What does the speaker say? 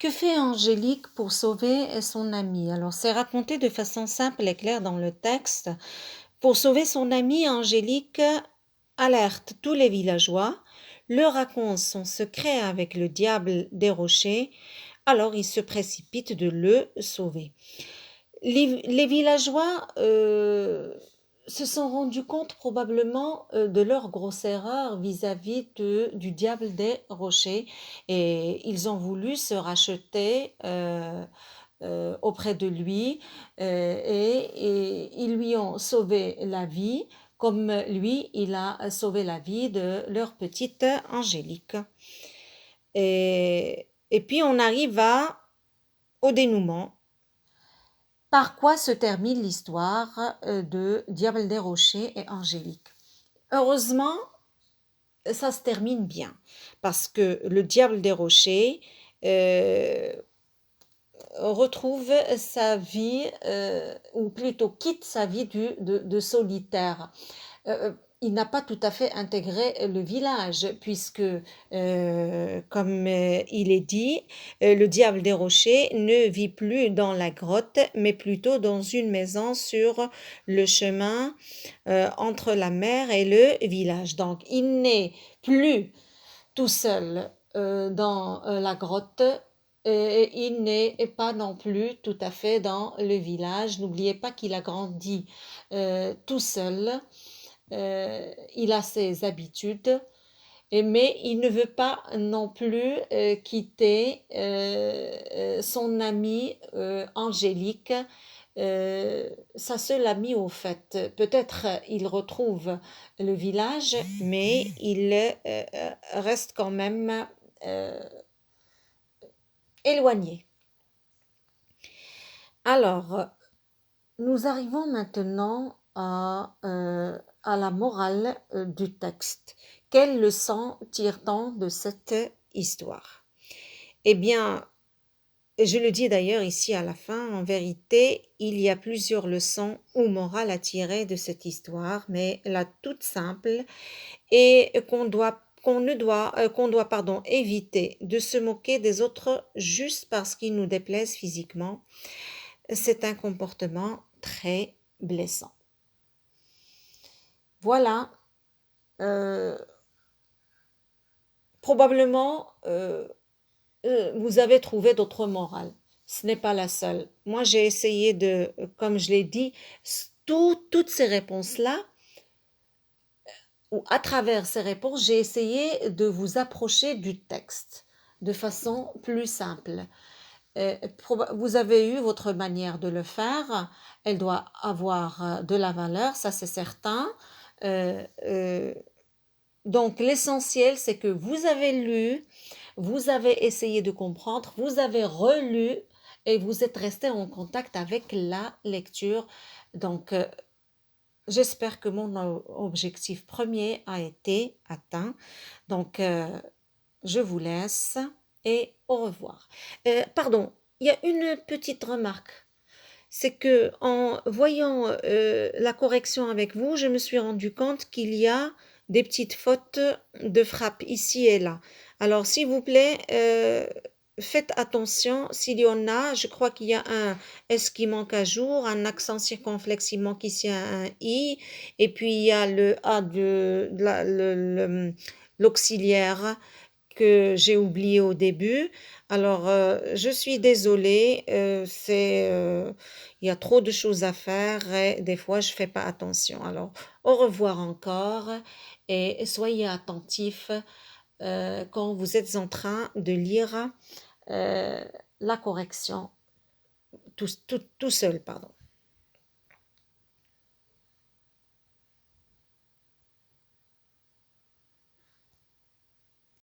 Que fait Angélique pour sauver son amie? Alors, c'est raconté de façon simple et claire dans le texte. Pour sauver son amie, Angélique alerte tous les villageois, leur raconte son secret avec le diable des rochers, alors ils se précipitent de le sauver. Les villageois se sont rendus compte probablement de leur grosse erreur vis-à-vis du diable des rochers et ils ont voulu se racheter auprès de lui et ils lui ont sauvé la vie comme lui, il a sauvé la vie de leur petite Angélique. Et puis on arrive au dénouement. Par quoi se termine l'histoire de Diable des Rochers et Angélique? Heureusement, ça se termine bien, parce que le Diable des Rochers retrouve sa vie, ou plutôt quitte sa vie de solitaire. Il n'a pas tout à fait intégré le village, puisque, comme il est dit, le diable des rochers ne vit plus dans la grotte, mais plutôt dans une maison sur le chemin entre la mer et le village. Donc, il n'est plus tout seul dans la grotte et il n'est pas non plus tout à fait dans le village. N'oubliez pas qu'il a grandi tout seul. Il a ses habitudes, mais il ne veut pas non plus quitter son amie Angélique, sa seule amie au fait. Peut-être il retrouve le village, mais il reste quand même éloigné. Alors, nous arrivons maintenant à la morale du texte. Quelle leçon tire-t-on de cette histoire? Eh bien, je le dis d'ailleurs ici à la fin, en vérité, il y a plusieurs leçons ou morales à tirer de cette histoire, mais la toute simple est qu'on doit éviter de se moquer des autres juste parce qu'ils nous déplaisent physiquement. C'est un comportement très blessant. Voilà. Probablement, vous avez trouvé d'autres morales. Ce n'est pas la seule. Moi, j'ai essayé de, comme je l'ai dit, toutes ces réponses-là, ou à travers ces réponses, j'ai essayé de vous approcher du texte de façon plus simple. Vous avez eu votre manière de le faire, elle doit avoir de la valeur, ça c'est certain. Donc l'essentiel, c'est que vous avez lu, vous avez essayé de comprendre, vous avez relu et vous êtes resté en contact avec la lecture. Donc, j'espère que mon objectif premier a été atteint. Donc, je vous laisse et au revoir. Pardon, il y a une petite remarque. C'est que en voyant la correction avec vous, je me suis rendu compte qu'il y a des petites fautes de frappe ici et là. Alors, s'il vous plaît, faites attention s'il y en a. Je crois qu'il y a un S qui manque à jour, un accent circonflexe, il manque ici un I, et puis il y a le A de l'auxiliaire que j'ai oublié au début. Alors, je suis désolée, il y a trop de choses à faire et des fois, je ne fais pas attention. Alors, au revoir encore et soyez attentifs quand vous êtes en train de lire la correction tout seul, pardon.